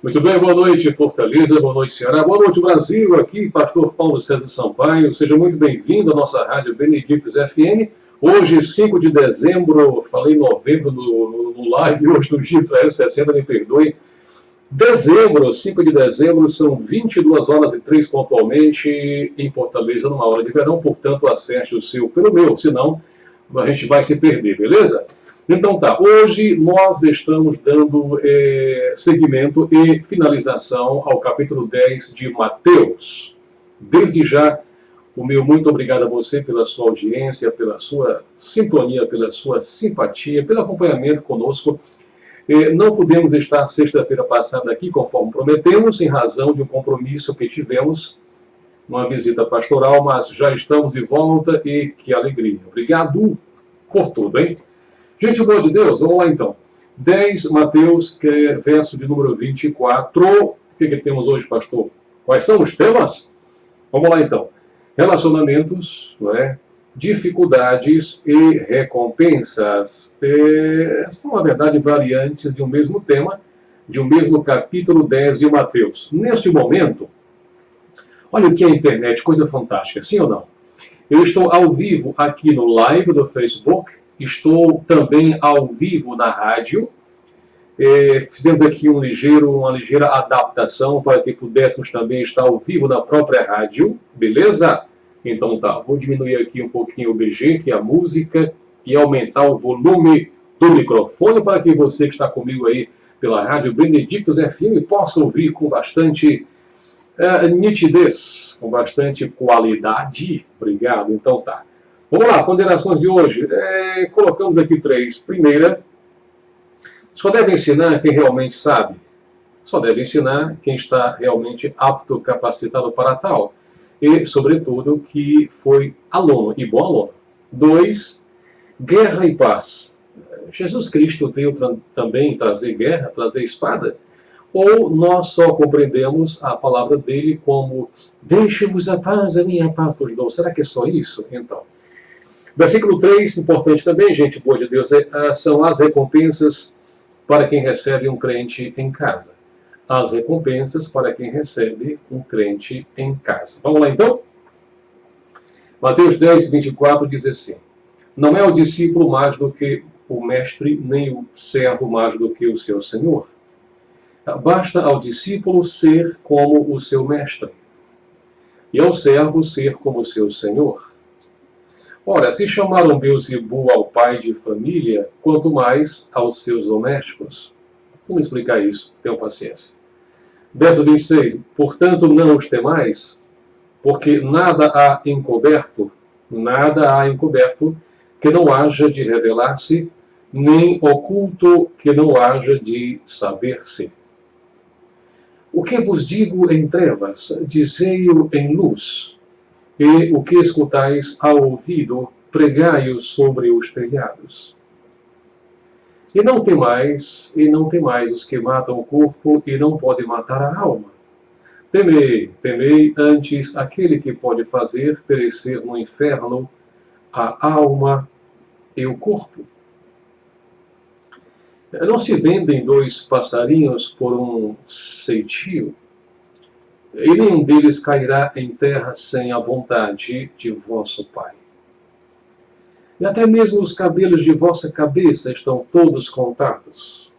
Muito bem, boa noite, Fortaleza, boa noite, Ceará, boa noite, Brasil, aqui, pastor Paulo César Sampaio, seja muito bem-vindo à nossa rádio Benedictus FM. Hoje, 5 de dezembro, falei novembro no live, hoje no Giro 360, me perdoe. Dezembro, 5 de dezembro, são 22 horas e 3 pontualmente em Fortaleza, numa hora de verão, portanto, acerte o seu pelo meu, senão a gente vai se perder, beleza? Então tá, hoje nós estamos dando seguimento e finalização ao capítulo 10 de Mateus. Desde já, o meu muito obrigado a você pela sua audiência, pela sua sintonia, pela sua simpatia, pelo acompanhamento conosco. Não pudemos estar sexta-feira passada aqui, conforme prometemos, em razão de um compromisso que tivemos, uma visita pastoral, mas já estamos de volta e que alegria. Obrigado por tudo, hein? Gente boa de Deus, vamos lá então. 10 Mateus, verso de número 24. O que temos hoje, pastor? Quais são os temas? Vamos lá então. Relacionamentos, não é? Dificuldades e recompensas. São, na verdade, variantes de um mesmo tema, de um mesmo capítulo 10 de Mateus. Neste momento, olha o que é a internet, coisa fantástica, sim ou não? Eu estou ao vivo aqui no live do Facebook, estou também ao vivo na rádio. Fizemos aqui uma ligeira adaptação para que pudéssemos também estar ao vivo na própria rádio, beleza? Então tá, vou diminuir aqui um pouquinho o BG, que é a música, e aumentar o volume do microfone para que você que está comigo aí pela rádio Benedictus FM possa ouvir com bastante nitidez, com bastante qualidade. Obrigado, então tá. Vamos lá, ponderações de hoje. Colocamos aqui 3. Primeira, só deve ensinar quem realmente sabe. Só deve ensinar quem está realmente apto, capacitado para tal. E, sobretudo, que foi aluno e bom aluno. 2, guerra e paz. Jesus Cristo veio também trazer guerra, trazer espada? Ou nós só compreendemos a palavra dele como deixe-vos a paz, a minha paz vos dou. Será que é só isso? Então, versículo 3, importante também, gente boa de Deus, são as recompensas para quem recebe um crente em casa. As recompensas para quem recebe um crente em casa. Vamos lá então? Mateus 10, 24 diz assim: não é o discípulo mais do que o mestre, nem o servo mais do que o seu senhor. Basta ao discípulo ser como o seu mestre, e ao servo ser como o seu senhor. Ora, se chamaram Beelzebul ao pai de família, quanto mais aos seus domésticos. Vamos explicar isso, tenham paciência. Verso 26, portanto não os temais, porque nada há encoberto que não haja de revelar-se, nem oculto que não haja de saber-se. O que vos digo em trevas, dizei-o em luz, e o que escutais ao ouvido, pregai-o sobre os telhados. E não temais os que matam o corpo e não podem matar a alma. Temei antes aquele que pode fazer perecer no inferno a alma e o corpo. Não se vendem 2 passarinhos por um ceitio, e nenhum deles cairá em terra sem a vontade de vosso Pai. E até mesmo os cabelos de vossa cabeça estão todos contados.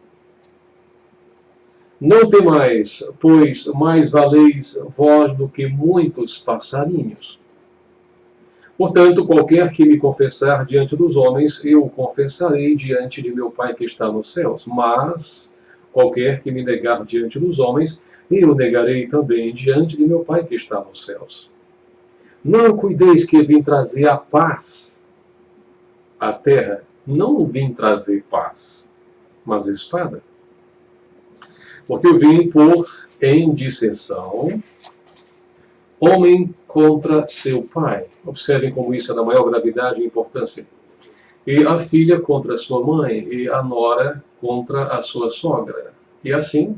Não temais, pois mais valeis vós do que muitos passarinhos. Portanto, qualquer que me confessar diante dos homens, eu o confessarei diante de meu Pai que está nos céus. Mas qualquer que me negar diante dos homens, eu o negarei também diante de meu Pai que está nos céus. Não cuideis que vim trazer a paz à terra. Não vim trazer paz, mas espada. Porque eu vim por em dissensão homem contra seu pai. Observem como isso é da maior gravidade e importância. E a filha contra sua mãe, e a nora contra a sua sogra. E assim,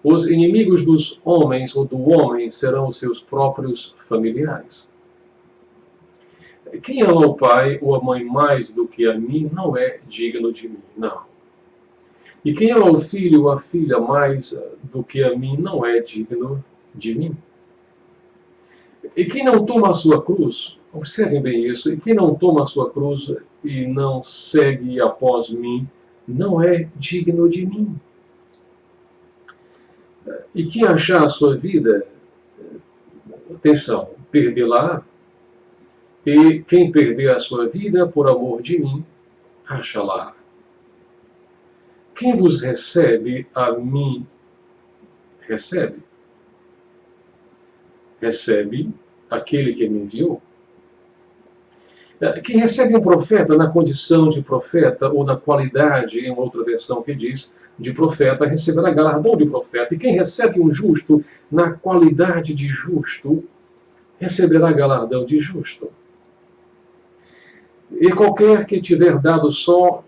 os inimigos dos homens ou do homem serão os seus próprios familiares. Quem ama o pai ou a mãe mais do que a mim não é digno de mim, não. E quem ama o filho ou a filha mais do que a mim não é digno de mim. E quem não toma a sua cruz, observem bem isso, e quem não toma a sua cruz e não segue após mim, não é digno de mim. E quem achar a sua vida, atenção, perdê-la, e quem perder a sua vida por amor de mim, acha-la. Quem vos recebe, a mim recebe. Recebe aquele que me enviou. Quem recebe um profeta na condição de profeta, ou na qualidade, em outra versão que diz, de profeta, receberá galardão de profeta. E quem recebe um justo na qualidade de justo, receberá galardão de justo. E qualquer que tiver dado só,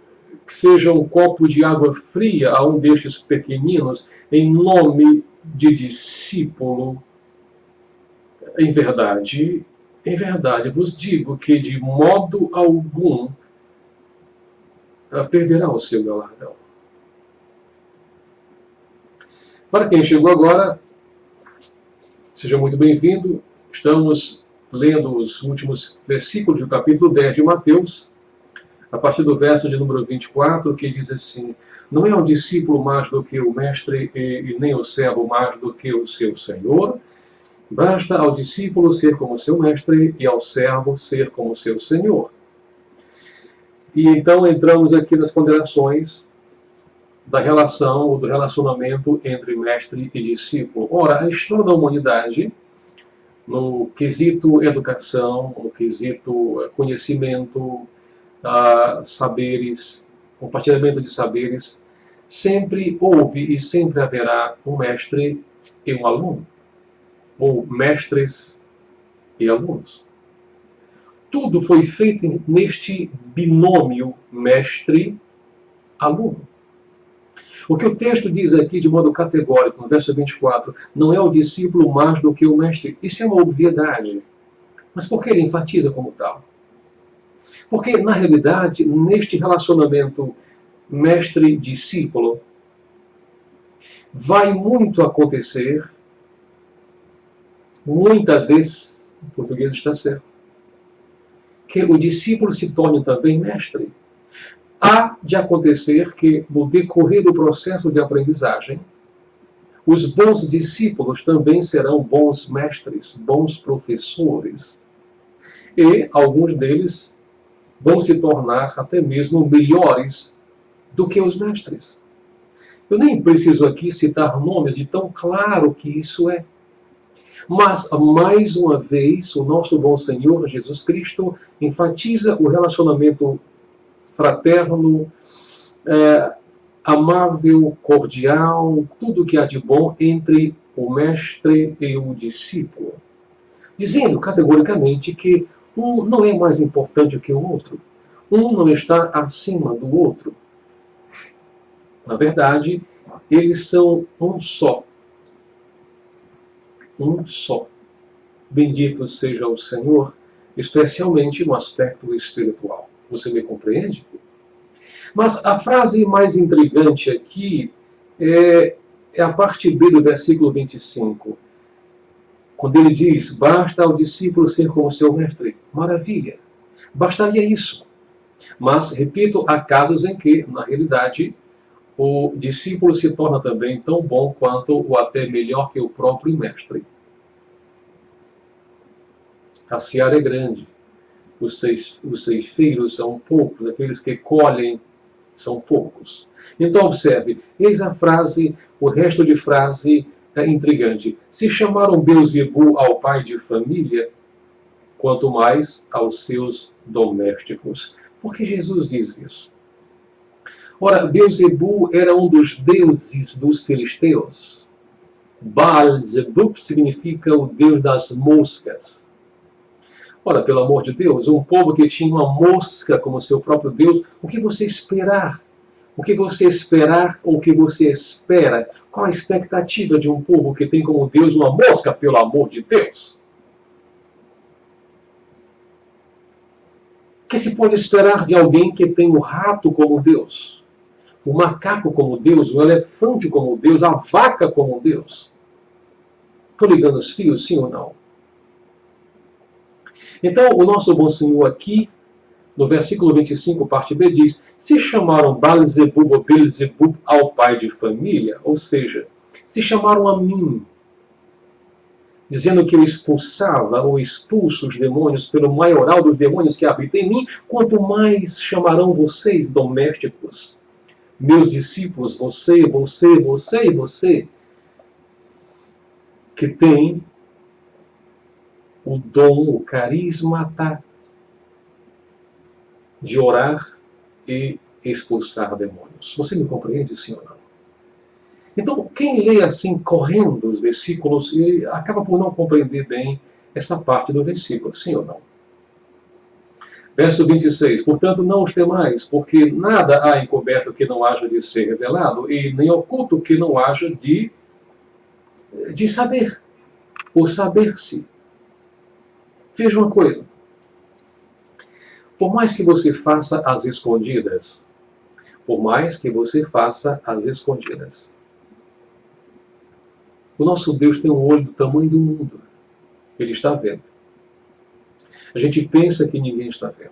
que seja um copo de água fria a um destes pequeninos, em nome de discípulo, em verdade vos digo que de modo algum perderá o seu galardão. Para quem chegou agora, seja muito bem-vindo. Estamos lendo os últimos versículos do capítulo 10 de Mateus, a partir do verso de número 24, que diz assim: não é o discípulo mais do que o mestre, e nem o servo mais do que o seu senhor. Basta ao discípulo ser como seu mestre e ao servo ser como seu senhor. E então entramos aqui nas ponderações da relação, ou do relacionamento entre mestre e discípulo. Ora, a história da humanidade, no quesito educação, no quesito conhecimento, saberes, compartilhamento de saberes, sempre houve e sempre haverá um mestre e um aluno, ou mestres e alunos. Tudo foi feito neste binômio mestre-aluno. O que o texto diz aqui de modo categórico, no verso 24, não é o discípulo mais do que o mestre. Isso é uma obviedade. Mas por que ele enfatiza como tal? Porque, na realidade, neste relacionamento mestre-discípulo, vai muito acontecer, muita vez, o português está certo, que o discípulo se torne também mestre. Há de acontecer que, no decorrer do processo de aprendizagem, os bons discípulos também serão bons mestres, bons professores. E alguns deles vão se tornar até mesmo melhores do que os mestres. Eu nem preciso aqui citar nomes de tão claro que isso é. Mas, mais uma vez, o nosso bom Senhor Jesus Cristo enfatiza o relacionamento fraterno, amável, cordial, tudo que há de bom entre o mestre e o discípulo, dizendo categoricamente que um não é mais importante do que o outro, um não está acima do outro. Na verdade, eles são um só. Um só. Bendito seja o Senhor, especialmente no aspecto espiritual. Você me compreende? Mas a frase mais intrigante aqui é a parte B do versículo 25. Quando ele diz, basta ao discípulo ser como seu mestre. Maravilha. Bastaria isso. Mas, repito, há casos em que, na realidade, o discípulo se torna também tão bom quanto ou até melhor que o próprio mestre. A seara é grande. Os ceifeiros são poucos, aqueles que colhem são poucos. Então, observe, eis a frase, o resto de frase é intrigante. Se chamaram Beelzebu ao pai de família, quanto mais aos seus domésticos. Por que Jesus diz isso? Ora, Beelzebu era um dos deuses dos filisteus. Baal-zebub significa o deus das moscas. Ora, pelo amor de Deus, um povo que tinha uma mosca como seu próprio Deus, o que você esperar? O que você esperar ou o que você espera? Qual a expectativa de um povo que tem como Deus uma mosca, pelo amor de Deus? O que se pode esperar de alguém que tem um rato como Deus? o macaco como Deus, o elefante como Deus, a vaca como Deus. Estou ligando os fios, sim ou não? Então, o nosso bom Senhor aqui, no versículo 25, parte B, diz: se chamaram Baalzebub ou Belzebub ao pai de família, ou seja, se chamaram a mim, dizendo que eu expulsava ou expulso os demônios pelo maioral dos demônios que habita em mim, quanto mais chamarão vocês, domésticos, meus discípulos, você, você e você, que tem o dom, o carisma de orar e expulsar demônios. Você me compreende, sim ou não? Então, quem lê assim, correndo os versículos, ele acaba por não compreender bem essa parte do versículo, sim ou não? Verso 26. Portanto, não os temais, porque nada há encoberto que não haja de ser revelado, e nem oculto que não haja de saber, ou saber-se. Veja uma coisa. Por mais que você faça às escondidas, por mais que você faça às escondidas, o nosso Deus tem um olho do tamanho do mundo. Ele está vendo. A gente pensa que ninguém está vendo.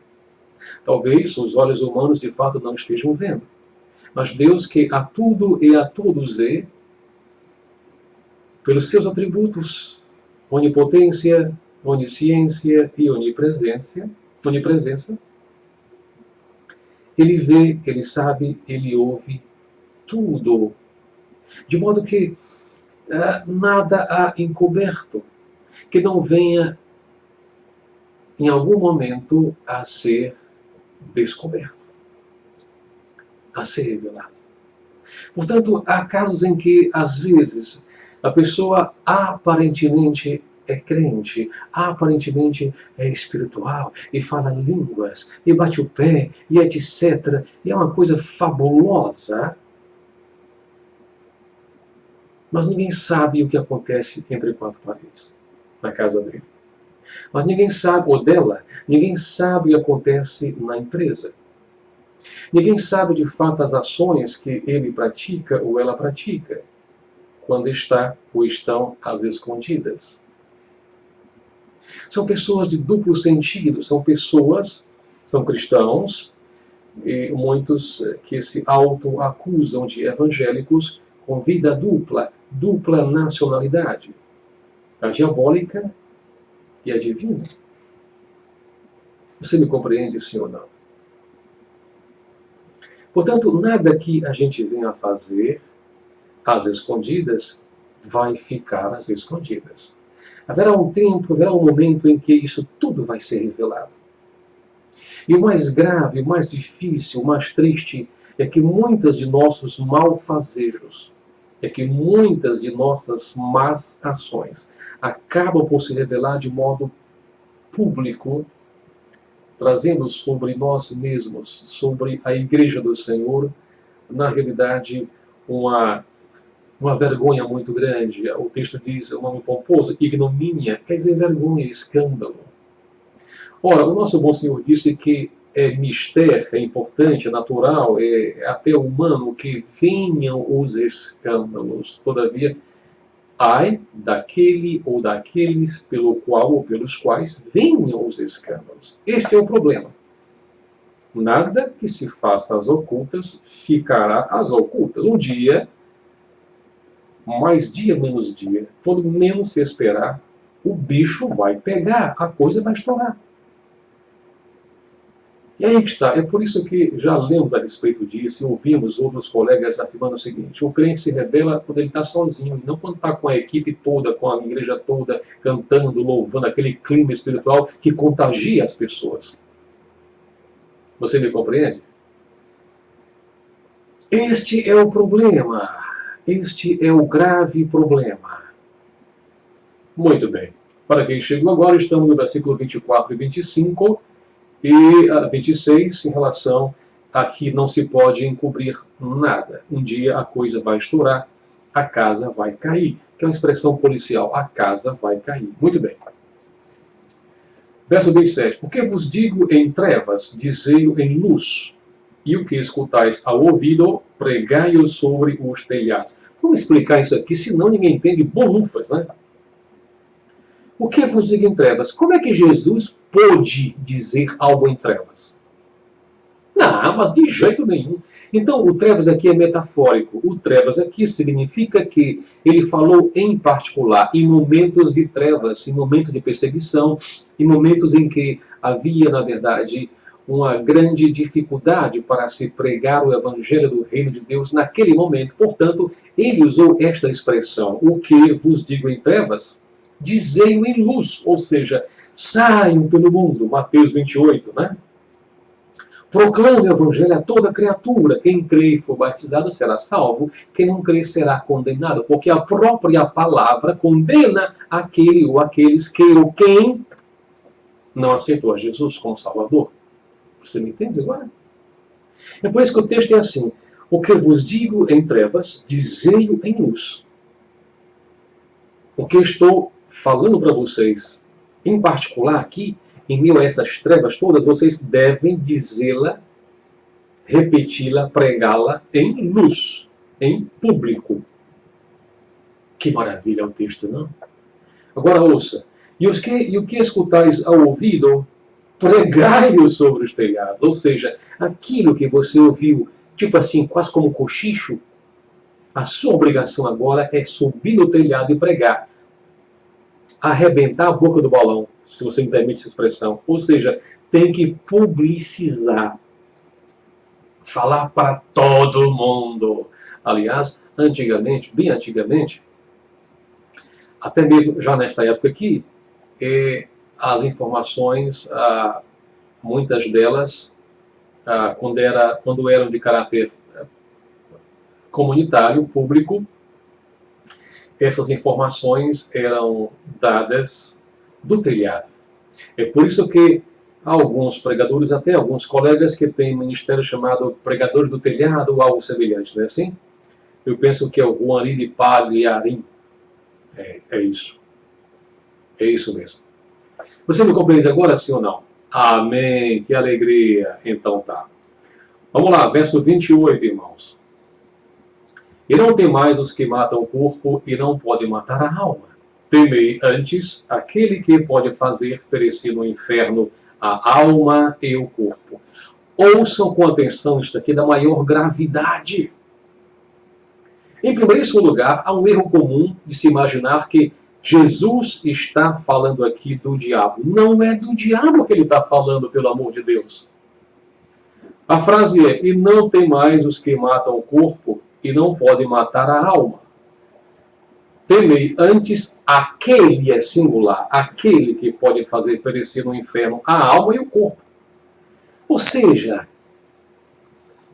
Talvez os olhos humanos de fato não estejam vendo. Mas Deus, que a tudo e a todos vê, pelos seus atributos, onipotência, onisciência e onipresença, ele vê, ele sabe, ele ouve tudo. De modo que nada há encoberto que não venha em algum momento a ser descoberto, a ser revelado. Portanto, há casos em que, às vezes, a pessoa aparentemente é crente, aparentemente é espiritual, e fala línguas, e bate o pé, e etc. E é uma coisa fabulosa, mas ninguém sabe o que acontece entre quatro paredes, na casa dele. Mas ninguém sabe, ou dela, ninguém sabe o que acontece na empresa. Ninguém sabe de fato as ações que ele pratica ou ela pratica, quando está ou estão às escondidas. São pessoas de duplo sentido, são cristãos, e muitos que se auto-acusam de evangélicos com vida dupla nacionalidade, a diabólica e a divina. Você me compreende, sim ou não? Portanto, nada que a gente venha a fazer às escondidas vai ficar às escondidas. Haverá um tempo, haverá um momento em que isso tudo vai ser revelado. E o mais grave, o mais difícil, o mais triste é que muitas de nossos malfazejos, é que muitas de nossas más ações acabam por se revelar de modo público, trazendo sobre nós mesmos, sobre a Igreja do Senhor, na realidade, uma vergonha muito grande. O texto diz, o nome pomposo, ignomínia, quer dizer vergonha, escândalo. Ora, o nosso bom Senhor disse que é mistério, é importante, é natural, é até humano que venham os escândalos. Todavia, ai daquele ou daqueles pelo qual ou pelos quais venham os escândalos. Este é o problema. Nada que se faça às ocultas ficará às ocultas. Um dia, mais dia menos dia, quando menos se esperar, o bicho vai pegar, a coisa vai estourar. E aí que está. É por isso que já lemos a respeito disso e ouvimos outros colegas afirmando o seguinte: o crente se revela quando ele está sozinho, e não quando está com a equipe toda, com a igreja toda, cantando, louvando, aquele clima espiritual que contagia as pessoas. Você me compreende? Este é o problema. Este é o grave problema. Muito bem. Para quem chegou agora, estamos no versículo 24 e 25 e 26, em relação a que não se pode encobrir nada. Um dia a coisa vai estourar, a casa vai cair. Que é uma expressão policial, a casa vai cair. Muito bem. Verso 27. Porque vos digo em trevas, dizei-o em luz, e o que escutais ao ouvido, pregai-o sobre os telhados. Vamos explicar isso aqui, senão ninguém entende bolufas, né? O que vos digo em trevas? Como é que Jesus pôde dizer algo em trevas? Não, mas de jeito nenhum. Então, o trevas aqui é metafórico. O trevas aqui significa que ele falou em particular, em momentos de trevas, em momentos de perseguição, em momentos em que havia, na verdade, uma grande dificuldade para se pregar o evangelho do reino de Deus naquele momento. Portanto, ele usou esta expressão, o que vos digo em trevas, dizei-o em luz, ou seja, saiam pelo mundo, Mateus 28, né? Proclame o evangelho a toda criatura. Quem crê e for batizado será salvo. Quem não crê será condenado. Porque a própria palavra condena aquele ou aqueles que ou quem não aceitou a Jesus como Salvador. Você me entende agora? É por isso que o texto é assim. O que vos digo em trevas, dizei-o em luz. O que eu estou falando para vocês, em particular aqui, em meio a essas trevas todas, vocês devem dizê-la, repeti-la, pregá-la em luz, em público. Que maravilha o texto, não? Agora ouça. E o que escutais ao ouvido, pregai-o sobre os telhados. Ou seja, aquilo que você ouviu, tipo assim, quase como cochicho, a sua obrigação agora é subir no telhado e pregar. Arrebentar a boca do balão, se você me permite essa expressão. Ou seja, tem que publicizar. Falar para todo mundo. Aliás, antigamente, bem antigamente, até mesmo já nesta época aqui, as informações, muitas delas, quando eram de caráter comunitário, público, essas informações eram dadas do telhado. É por isso que alguns pregadores, até alguns colegas que têm um ministério chamado Pregadores do Telhado ou algo semelhante, não é assim? Eu penso que é o Juan de Pagliarim. É isso. É isso mesmo. Você me compreende agora, sim ou não? Amém. Que alegria. Então tá. Vamos lá, verso 28, irmãos. E não temais os que matam o corpo e não podem matar a alma. Temei antes aquele que pode fazer perecer no inferno a alma e o corpo. Ouçam com atenção isto aqui da maior gravidade. Em primeiro lugar, há um erro comum de se imaginar que Jesus está falando aqui do diabo. Não é do diabo que ele está falando, pelo amor de Deus. A frase é, e não tem mais os que matam o corpo e não podem matar a alma. Temei antes aquele é singular, aquele que pode fazer perecer no inferno a alma e o corpo. Ou seja,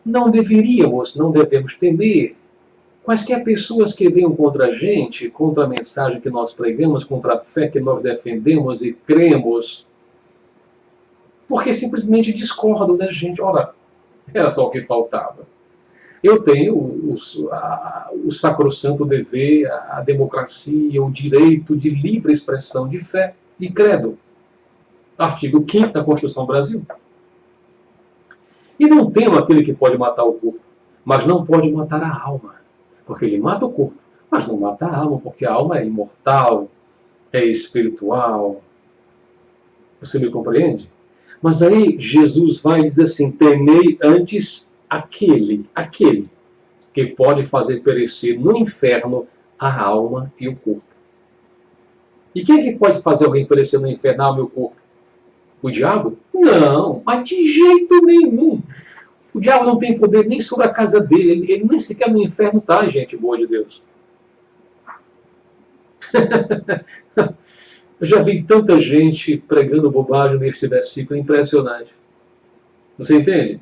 não devemos temer quaisquer pessoas que venham contra a gente, contra a mensagem que nós pregamos, contra a fé que nós defendemos e cremos, porque simplesmente discordam da gente. Ora, era só o que faltava. Eu tenho o sacrossanto dever, a democracia, o direito de livre expressão de fé e credo. Artigo 5º da Constituição do Brasil. E não temo aquele que pode matar o corpo, mas não pode matar a alma. Porque ele mata o corpo, mas não mata a alma, porque a alma é imortal, é espiritual. Você me compreende? Mas aí Jesus vai dizer assim, temei antes aquele que pode fazer perecer no inferno a alma e o corpo. E quem é que pode fazer alguém perecer no inferno a alma e o corpo? O diabo? Não, mas de jeito nenhum. O diabo não tem poder nem sobre a casa dele. Ele nem sequer no inferno está, gente boa de Deus. Eu já vi tanta gente pregando bobagem neste versículo, impressionante. Você entende?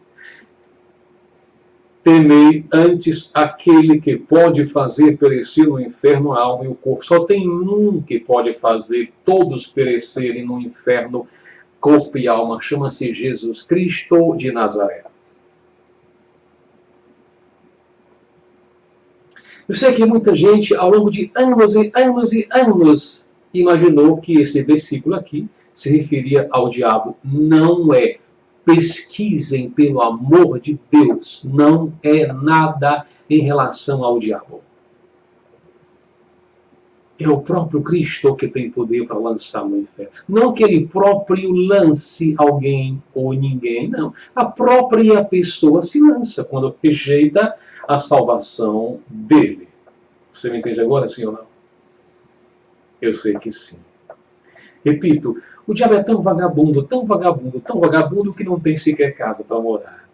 Temei antes aquele que pode fazer perecer no inferno a alma e o corpo. Só tem um que pode fazer todos perecerem no inferno, corpo e alma. Chama-se Jesus Cristo de Nazaré. Eu sei que muita gente, ao longo de anos e anos e anos, imaginou que esse versículo aqui se referia ao diabo. Não é. pesquisem pelo amor de Deus, não é nada em relação ao diabo. É o próprio Cristo que tem poder para lançar no inferno. Não que ele próprio lance alguém ou ninguém, não. A própria pessoa se lança quando rejeita a salvação dele. Você me entende agora, sim ou não? Eu sei que sim. Repito, o diabo é tão vagabundo, tão vagabundo, tão vagabundo que não tem sequer casa para morar.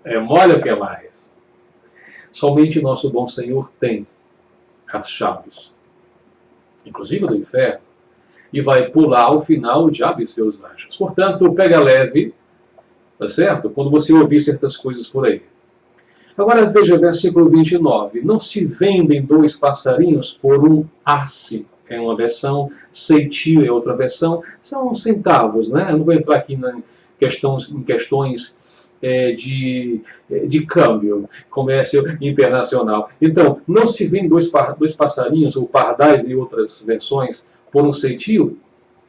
É mole o que é mais. Somente nosso bom Senhor tem as chaves, inclusive do inferno, e vai pular ao final o diabo e seus anjos. Portanto, pega leve, tá certo? Quando você ouvir certas coisas por aí. Agora veja o versículo 29. Não se vendem 2 passarinhos por um asse. É uma versão, ceitil é outra versão. São centavos, né? Eu não vou entrar aqui em questões de câmbio, comércio internacional. Então, não se vende dois passarinhos, ou pardais e outras versões, por um ceitil.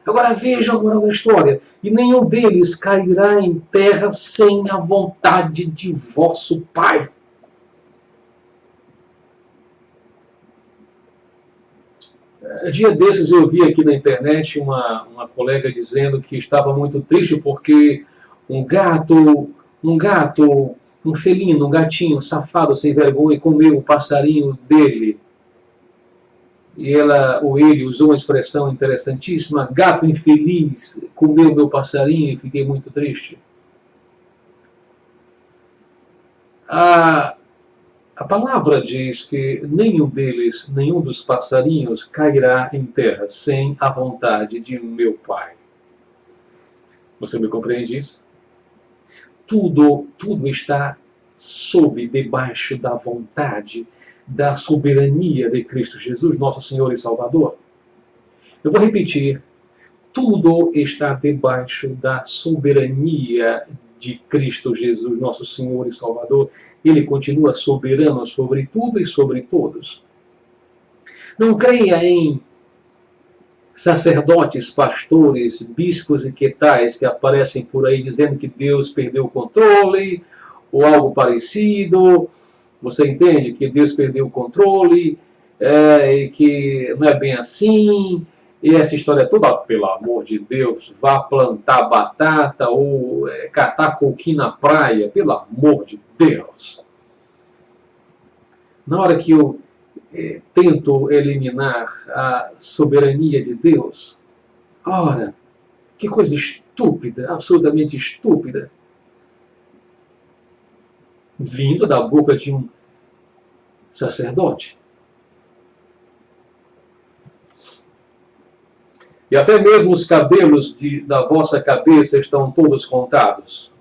Agora veja a moral da história. E nenhum deles cairá em terra sem a vontade de vosso Pai. Dia desses eu vi aqui na internet uma colega dizendo que estava muito triste porque um gato, um felino, um gatinho safado, sem vergonha, comeu o passarinho dele. E ele usou uma expressão interessantíssima: gato infeliz, comeu meu passarinho, e fiquei muito triste. A palavra diz que nenhum dos passarinhos cairá em terra sem a vontade de meu Pai. Você me compreende isso? Tudo está debaixo da vontade, da soberania de Cristo Jesus, nosso Senhor e Salvador. Eu vou repetir. Tudo está debaixo da soberania de Cristo Jesus, nosso Senhor e Salvador. Ele continua soberano sobre tudo e sobre todos. Não creia em sacerdotes, pastores, bispos e que tais que aparecem por aí dizendo que Deus perdeu o controle ou algo parecido. Você entende que Deus perdeu o controle e que não é bem assim. E essa história toda, pelo amor de Deus, vá plantar batata ou catar coquinho na praia, pelo amor de Deus. Na hora que eu tento eliminar a soberania de Deus, ora, que coisa estúpida, absolutamente estúpida, vindo da boca de um sacerdote. E até mesmo os cabelos da vossa cabeça estão todos contados.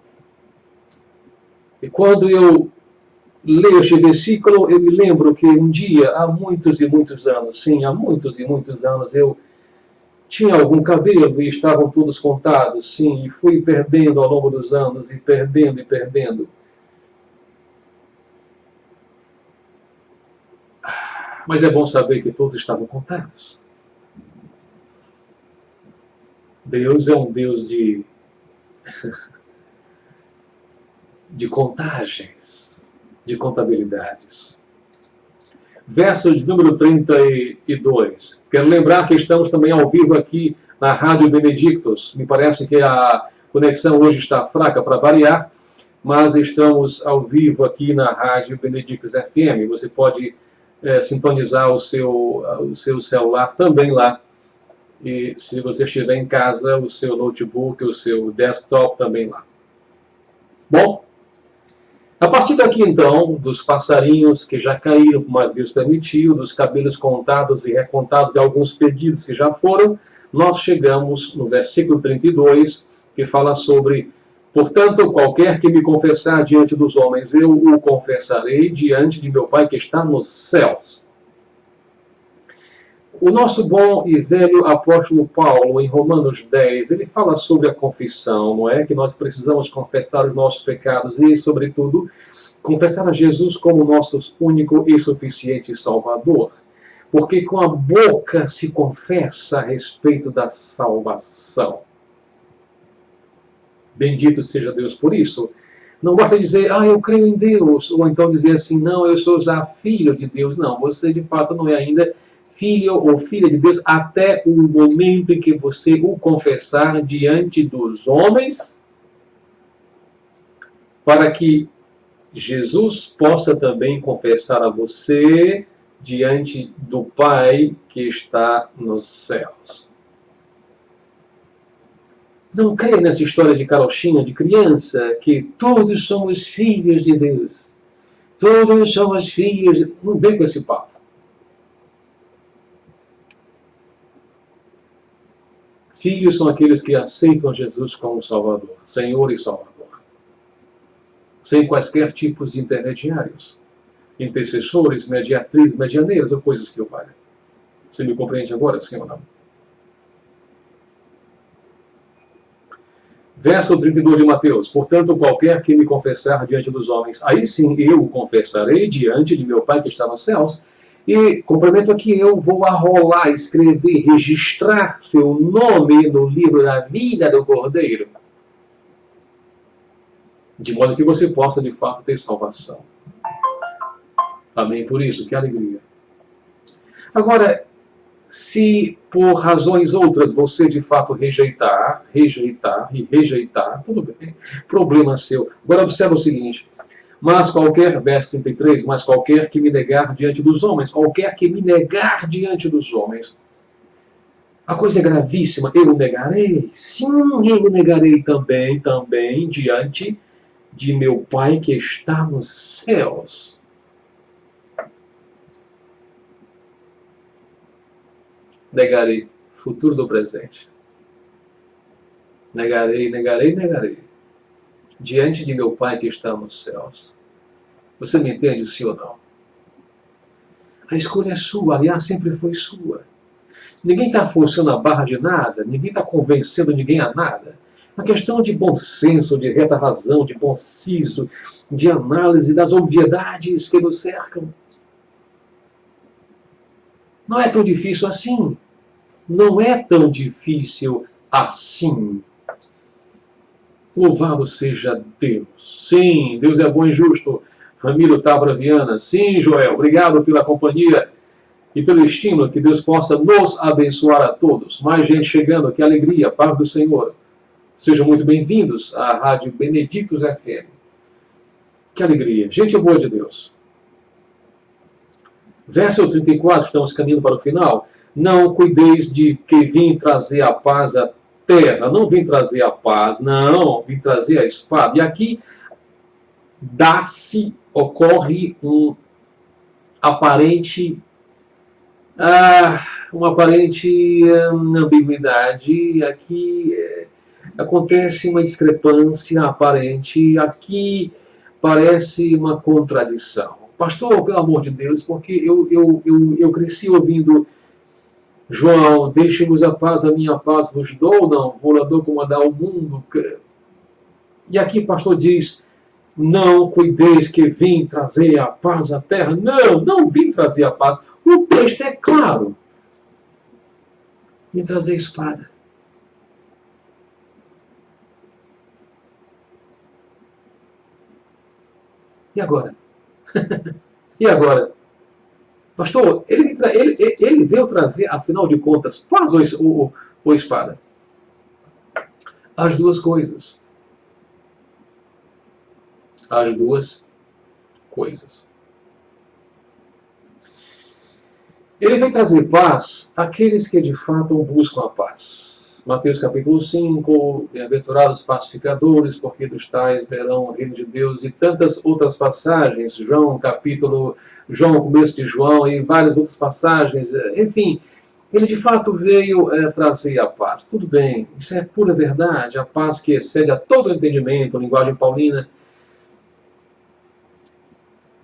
E quando eu leio este versículo, eu me lembro que um dia, há muitos e muitos anos, sim, há muitos e muitos anos, eu tinha algum cabelo e estavam todos contados, sim, e fui perdendo ao longo dos anos, e perdendo e perdendo. Mas é bom saber que todos estavam contados. Deus é um Deus de contagens, de contabilidades. Verso de número 32. Quero lembrar que estamos também ao vivo aqui na Rádio Benedictus. Me parece que a conexão hoje está fraca para variar, mas estamos ao vivo aqui na Rádio Benedictus FM. Você pode sintonizar o seu celular também lá. E se você estiver em casa, o seu notebook, o seu desktop também lá. Bom, a partir daqui então, dos passarinhos que já caíram, mas Deus permitiu, dos cabelos contados e recontados e alguns pedidos que já foram, nós chegamos no versículo 32, que fala sobre: portanto, qualquer que me confessar diante dos homens, eu o confessarei diante de meu Pai que está nos céus. O nosso bom e velho apóstolo Paulo, em Romanos 10, ele fala sobre a confissão, não é? Que nós precisamos confessar os nossos pecados e, sobretudo, confessar a Jesus como nosso único e suficiente Salvador. Porque com a boca se confessa a respeito da salvação. Bendito seja Deus por isso. Não basta dizer, eu creio em Deus, ou então dizer assim, não, eu sou já filho de Deus. Não, você de fato não é ainda filho ou filha de Deus até o momento em que você o confessar diante dos homens, para que Jesus possa também confessar a você diante do Pai que está nos céus. Não creia nessa história de carochinha, de criança, que todos somos filhos de Deus. Todos somos filhos. Não vem com esse papo. Filhos são aqueles que aceitam Jesus como Salvador, Senhor e Salvador. Sem quaisquer tipos de intermediários, intercessores, mediatrizes, medianeiros ou coisas que o valham. Você me compreende agora, sim ou não? Verso 32 de Mateus. Portanto, qualquer que me confessar diante dos homens, aí sim eu o confessarei diante de meu Pai que está nos céus. E complemento aqui, eu vou arrolar, escrever, registrar seu nome no livro da vida do Cordeiro. De modo que você possa, de fato, ter salvação. Amém? Por isso, que alegria. Agora, se por razões outras você de fato rejeitar, tudo bem, problema seu. Agora observa o seguinte, verso 33, mas qualquer que me negar diante dos homens, qualquer que me negar diante dos homens, a coisa é gravíssima, eu o negarei, sim, eu o negarei também diante de meu Pai que está nos céus. Negarei, futuro do presente. Negarei. Diante de meu Pai que está nos céus. Você me entende, sim ou não? A escolha é sua, aliás, sempre foi sua. Ninguém está forçando a barra de nada, ninguém está convencendo ninguém a nada. Uma questão de bom senso, de reta razão, de bom siso, de análise das obviedades que nos cercam. Não é tão difícil assim. Não é tão difícil assim. Louvado seja Deus. Sim, Deus é bom e justo. Ramiro Tabra Viana. Sim, Joel, obrigado pela companhia e pelo estímulo. Que Deus possa nos abençoar a todos. Mais gente chegando, que alegria, paz do Senhor. Sejam muito bem-vindos à Rádio Benedictus FM. Que alegria. Gente boa de Deus. Verso 34, estamos caminhando para o final. Não cuideis de que vim trazer a paz à terra. Não vim trazer a paz, não. Vim trazer a espada. E aqui ocorre uma aparente ambiguidade. Aqui acontece uma discrepância aparente. Aqui parece uma contradição. Pastor, pelo amor de Deus, porque eu cresci ouvindo João, deixe-vos a paz, a minha paz vos dou, não, vou lá dou como a dar ao mundo. E aqui o pastor diz, não cuideis que vim trazer a paz à terra. Não vim trazer a paz. O texto é claro. Vim trazer a espada. E agora? E agora? Pastor, ele veio trazer, afinal de contas, paz ou espada? As duas coisas. As duas coisas. Ele vem trazer paz àqueles que de fato buscam a paz. Mateus capítulo 5, bem-aventurados pacificadores, porque dos tais verão o reino de Deus, e tantas outras passagens, João, começo de João, e várias outras passagens, enfim, ele de fato veio trazer a paz. Tudo bem, isso é pura verdade, a paz que excede a todo entendimento, a linguagem paulina.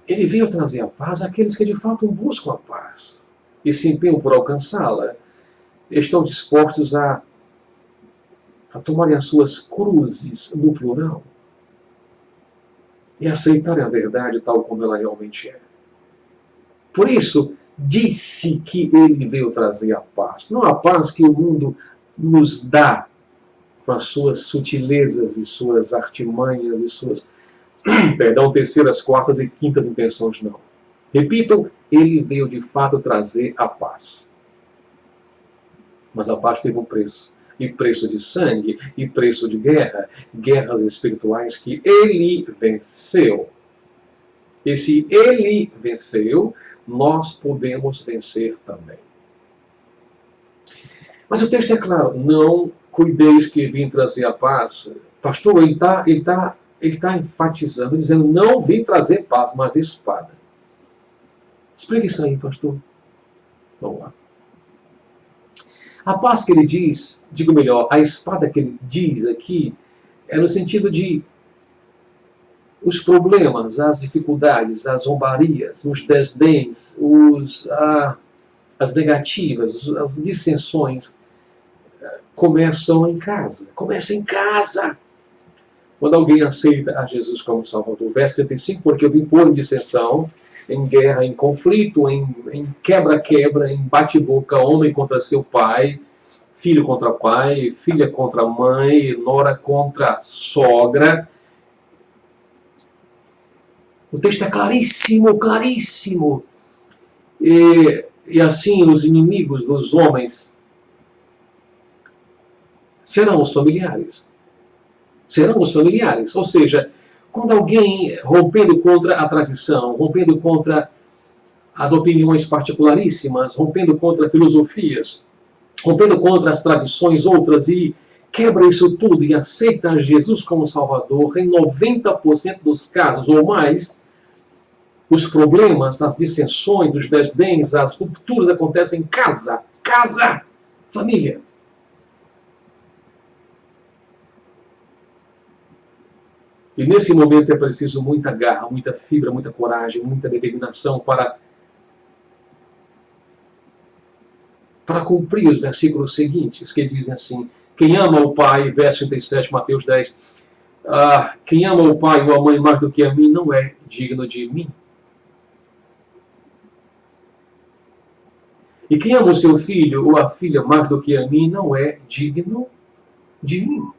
Ele veio trazer a paz àqueles que de fato buscam a paz e se empenham por alcançá-la, estão dispostos a tomarem as suas cruzes no plural e aceitarem a verdade tal como ela realmente é. Por isso, disse que ele veio trazer a paz. Não a paz que o mundo nos dá, com as suas sutilezas e suas artimanhas e suas, perdão, terceiras, quartas e quintas intenções, não. Repito, ele veio de fato trazer a paz. Mas a paz teve um preço. E preço de sangue, e preço de guerra, guerras espirituais que ele venceu. E se ele venceu, nós podemos vencer também. Mas o texto é claro, não cuideis que vim trazer a paz. Pastor, ele está enfatizando, dizendo, não vim trazer paz, mas espada. Explica isso aí, pastor. Vamos lá. A paz que ele diz, digo melhor, a espada que ele diz aqui, é no sentido de os problemas, as dificuldades, as zombarias, os desdéns, as negativas, as dissensões, começam em casa. Começa em casa. Quando alguém aceita a Jesus como Salvador. Verso 35, porque eu vim pôr em dissensão, em guerra, em conflito, em quebra-quebra, em bate-boca, homem contra seu pai, filho contra pai, filha contra mãe, nora contra sogra. O texto é claríssimo, claríssimo. E assim os inimigos dos homens serão os familiares. Serão os familiares. Ou seja, quando alguém rompendo contra a tradição, rompendo contra as opiniões particularíssimas, rompendo contra filosofias, rompendo contra as tradições outras e quebra isso tudo e aceita Jesus como Salvador, em 90% dos casos ou mais, os problemas, as dissensões, os desdéns, as rupturas acontecem em casa. Casa! Família. E nesse momento é preciso muita garra, muita fibra, muita coragem, muita determinação para cumprir os versículos seguintes, que dizem assim, quem ama o pai, verso 37, Mateus 10, quem ama o pai ou a mãe mais do que a mim não é digno de mim. E quem ama o seu filho ou a filha mais do que a mim não é digno de mim.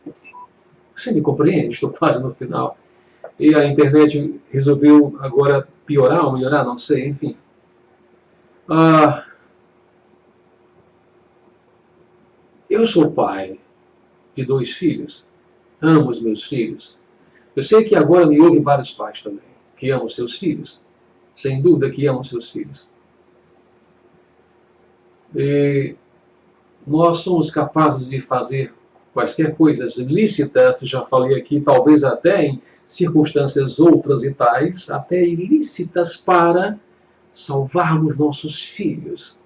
Você me compreende? Estou quase no final. E a internet resolveu agora piorar ou melhorar, não sei, enfim. Eu sou pai de 2 filhos. Amo os meus filhos. Eu sei que agora me ouvem vários pais também, que amam seus filhos. Sem dúvida que amam seus filhos. E nós somos capazes de fazer quaisquer coisas lícitas, já falei aqui, talvez até em circunstâncias outras e tais, até ilícitas para salvarmos nossos filhos.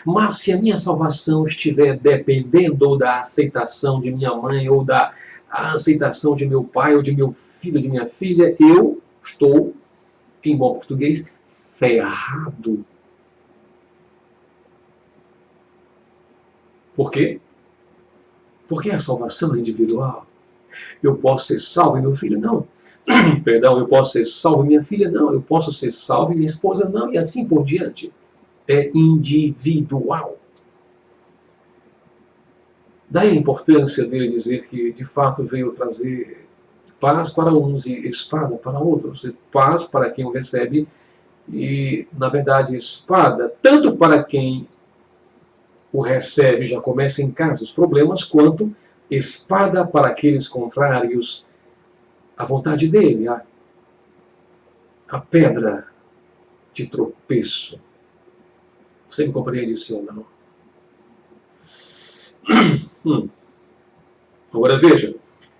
Mas se a minha salvação estiver dependendo ou da aceitação de minha mãe, ou da aceitação de meu pai, ou de meu filho, de minha filha, eu estou, em bom português, ferrado. Por quê? Porque a salvação é individual. Eu posso ser salvo e meu filho não. Perdão, eu posso ser salvo e minha filha não. Eu posso ser salvo e minha esposa não. E assim por diante. É individual. Daí a importância dele dizer que de fato veio trazer paz para uns e espada para outros. E paz para quem o recebe e, na verdade, espada tanto para quem o recebe, já começa em casa os problemas, quanto espada para aqueles contrários à vontade dele, a pedra de tropeço. Você me compreende, sim ou não? Agora veja,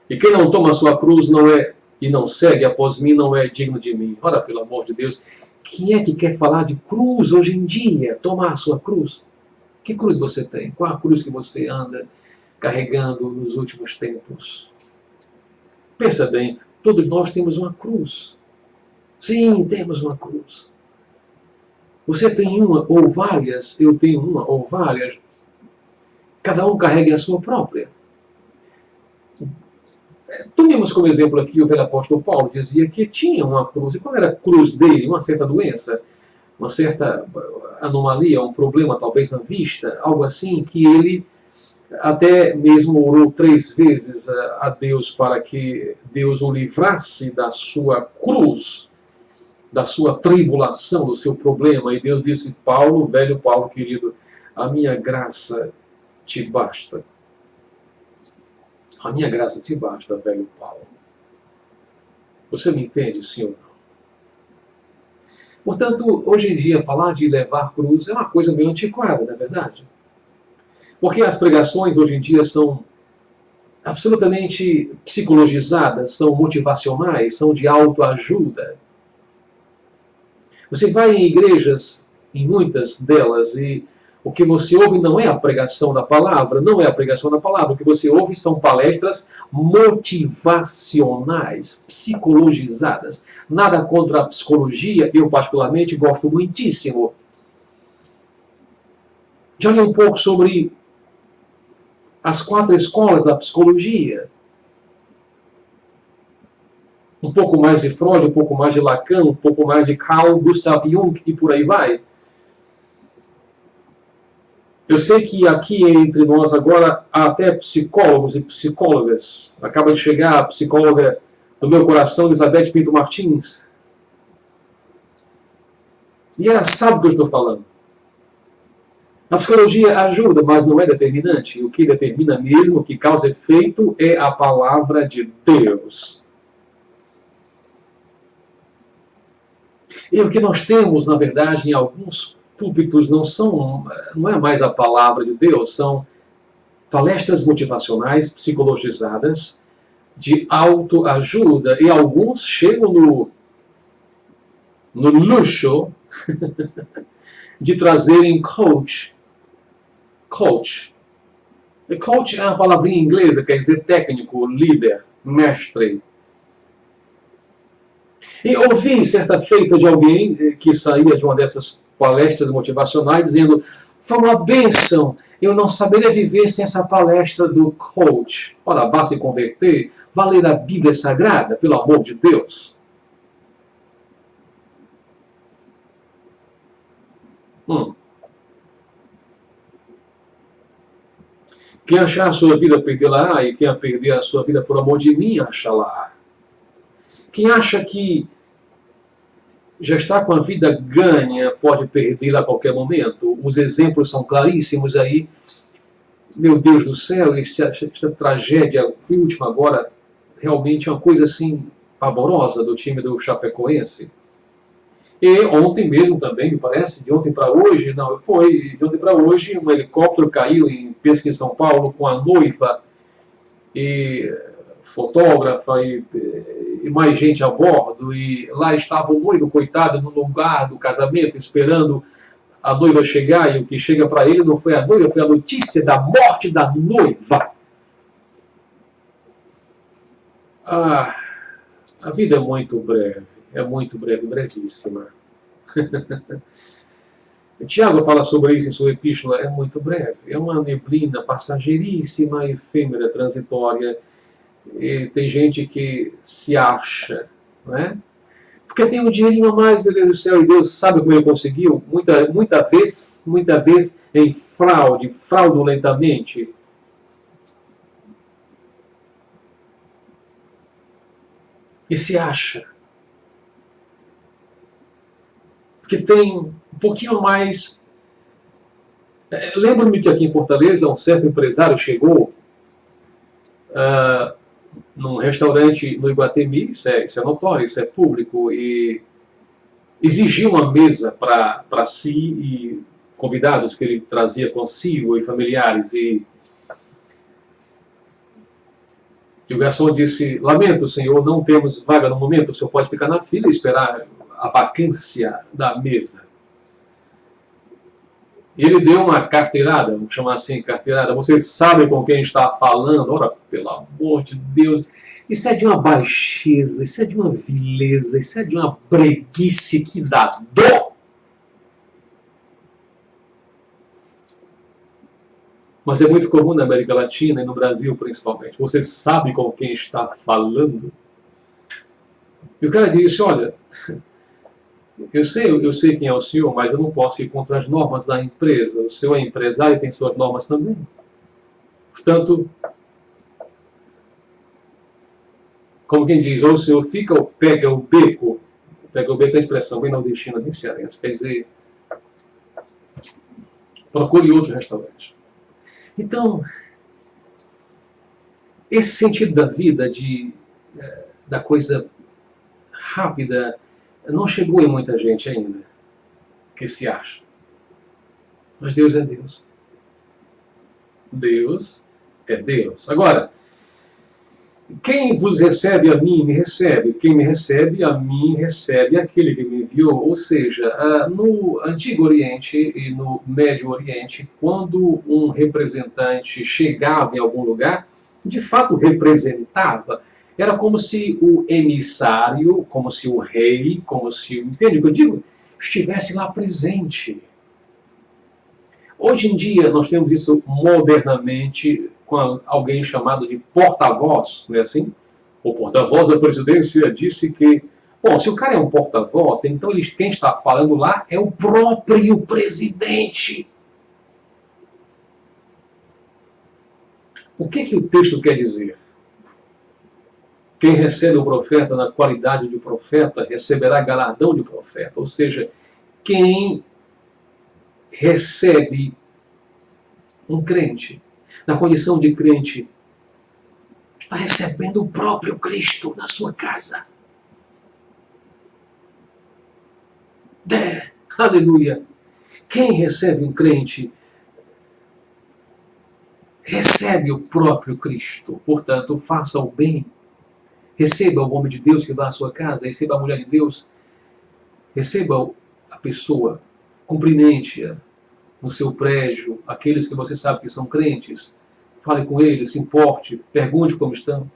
e quem não toma a sua cruz não é, e não segue após mim não é digno de mim. Ora, pelo amor de Deus, quem é que quer falar de cruz hoje em dia? Tomar a sua cruz? Que cruz você tem? Qual a cruz que você anda carregando nos últimos tempos? Pensa bem, todos nós temos uma cruz. Sim, temos uma cruz. Você tem uma ou várias, eu tenho uma ou várias. Cada um carrega a sua própria. Tomemos como exemplo aqui o velho apóstolo Paulo, dizia que tinha uma cruz. E qual era a cruz dele? Uma certa doença? Uma certa anomalia, um problema talvez na vista, algo assim que ele Até mesmo orou 3 vezes a Deus para que Deus o livrasse da sua cruz, da sua tribulação, do seu problema. E Deus disse: Paulo, velho Paulo querido, a minha graça te basta. A minha graça te basta, velho Paulo. Você me entende, sim ou não? Portanto, hoje em dia, falar de levar cruz é uma coisa meio antiquada, não é verdade? Porque as pregações hoje em dia são absolutamente psicologizadas, são motivacionais, são de autoajuda. Você vai em igrejas, em muitas delas, e o que você ouve não é a pregação da palavra, não é a pregação da palavra. O que você ouve são palestras motivacionais, psicologizadas. Nada contra a psicologia, eu particularmente gosto muitíssimo. Já li um pouco sobre as 4 escolas da psicologia. Um pouco mais de Freud, um pouco mais de Lacan, um pouco mais de Carl Gustav Jung e por aí vai. Eu sei que aqui entre nós agora há até psicólogos e psicólogas. Acaba de chegar a psicóloga do meu coração, Elizabeth Pinto Martins. E ela sabe o que eu estou falando. A psicologia ajuda, mas não é determinante. O que determina mesmo, o que causa efeito, é a palavra de Deus. E o que nós temos, na verdade, em alguns púlpitos não é mais a palavra de Deus, são palestras motivacionais, psicologizadas, de autoajuda. E alguns chegam no luxo de trazerem coach. Coach. E coach é uma palavrinha inglesa, quer dizer técnico, líder, mestre. E ouvi certa feita de alguém que saía de uma dessas palestras motivacionais dizendo: foi uma bênção, eu não saberia viver sem essa palestra do coach. Ora, vá se converter, vá ler a Bíblia Sagrada, pelo amor de Deus. Quem achar a sua vida, perdê-la, e quem a perder a sua vida por amor de mim, achá-la. Quem acha que já está com a vida ganha, pode perdê-la a qualquer momento. Os exemplos são claríssimos aí. Meu Deus do céu, esta tragédia última agora, realmente é uma coisa assim pavorosa do time do Chapecoense. E ontem mesmo também, me parece, de ontem para hoje, não, foi de ontem para hoje, um helicóptero caiu penso que em São Paulo, com a noiva e fotógrafa e mais gente a bordo, e lá estava o noivo, coitado, no lugar do casamento, esperando a noiva chegar, e o que chega para ele não foi a noiva, foi a notícia da morte da noiva. Ah, a vida é muito breve, brevíssima. Tiago fala sobre isso em sua epístola, é muito breve. É uma neblina passageiríssima, efêmera, transitória. E tem gente que se acha, não é? Porque tem um dinheirinho a mais, meu Deus do céu, e Deus sabe como ele conseguiu, muita vez em fraude, fraudulentamente. E se acha. Porque tem um pouquinho mais. Lembro-me que aqui em Fortaleza um certo empresário chegou num restaurante no Iguatemi, isso é notório, isso é público, e exigiu uma mesa para si e convidados que ele trazia consigo e familiares. E o garçom disse: lamento, senhor, não temos vaga no momento, o senhor pode ficar na fila e esperar a vacância da mesa. E ele deu uma carteirada, vamos chamar assim, carteirada. Vocês sabem com quem está falando? Ora, pelo amor de Deus. Isso é de uma baixeza, isso é de uma vileza, isso é de uma breguice que dá dor. Mas é muito comum na América Latina e no Brasil, principalmente. Você sabe com quem está falando? E o cara disse: olha, eu sei quem é o senhor, mas eu não posso ir contra as normas da empresa. O senhor é empresário e tem suas normas também. Portanto, como quem diz, ou o senhor fica ou pega o beco. Pega o beco é a expressão bem nordestina, bem cearense. Quer dizer, procure outro restaurante. Então, esse sentido da vida, da coisa rápida, não chegou em muita gente ainda, que se acha. Mas Deus é Deus. Deus é Deus. Agora, quem vos recebe a mim, me recebe. Quem me recebe a mim, recebe aquele que me enviou. Ou seja, no Antigo Oriente e no Médio Oriente, quando um representante chegava em algum lugar, de fato representava. Era como se o emissário, como se o rei, como se, entende o que eu digo? Estivesse lá presente. Hoje em dia nós temos isso modernamente com alguém chamado de porta-voz, não é assim? O porta-voz da presidência disse que, bom, se o cara é um porta-voz, então quem está falando lá é o próprio presidente. O que o texto quer dizer? Quem recebe o profeta na qualidade de profeta receberá galardão de profeta. Ou seja, quem recebe um crente na condição de crente está recebendo o próprio Cristo na sua casa. Aleluia! Quem recebe um crente recebe o próprio Cristo. Portanto, faça o bem. Receba o homem de Deus que vai à sua casa, receba a mulher de Deus, receba a pessoa, cumprimente-a no seu prédio, aqueles que você sabe que são crentes, fale com eles, se importe, pergunte como estão.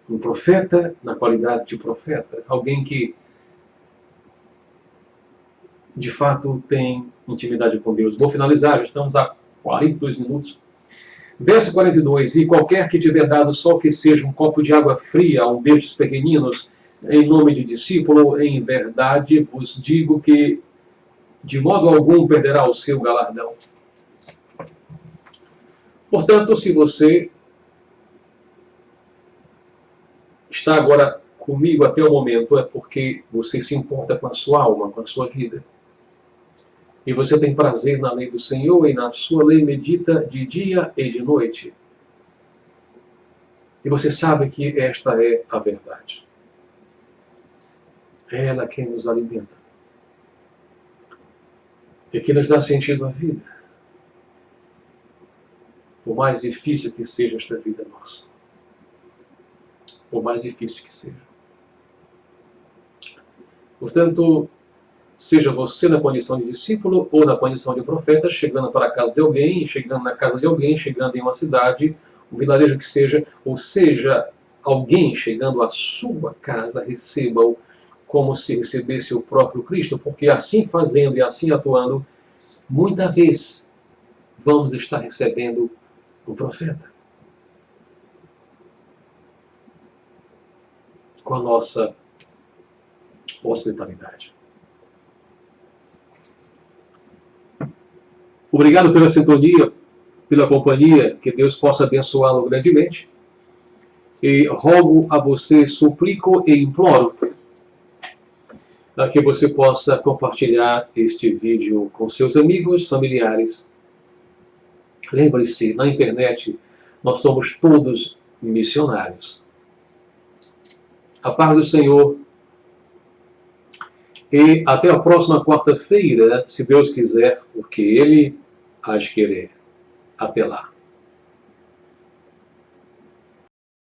Um profeta na qualidade de profeta, alguém que de fato tem intimidade com Deus. Vou finalizar, já estamos a 42 minutos. Verso 42, e qualquer que tiver dado só que seja um copo de água fria a um destes pequeninos, em nome de discípulo, em verdade vos digo que de modo algum perderá o seu galardão. Portanto, se você está agora comigo até o momento, é porque você se importa com a sua alma, com a sua vida. E você tem prazer na lei do Senhor e na sua lei medita de dia e de noite. E você sabe que esta é a verdade. É ela quem nos alimenta. E que nos dá sentido à vida. Por mais difícil que seja esta vida nossa. Por mais difícil que seja. Portanto, seja você na condição de discípulo ou na condição de profeta, chegando para a casa de alguém, chegando na casa de alguém, chegando em uma cidade, um vilarejo que seja, ou seja, alguém chegando à sua casa, receba-o como se recebesse o próprio Cristo, porque assim fazendo e assim atuando, muitas vezes vamos estar recebendo o profeta. Com a nossa hospitalidade. Obrigado pela sintonia, pela companhia, que Deus possa abençoá-lo grandemente. E rogo a você, suplico e imploro a que você possa compartilhar este vídeo com seus amigos, familiares. Lembre-se, na internet nós somos todos missionários. A paz do Senhor. E até a próxima quarta-feira, se Deus quiser, porque Ele há de querer. Até lá.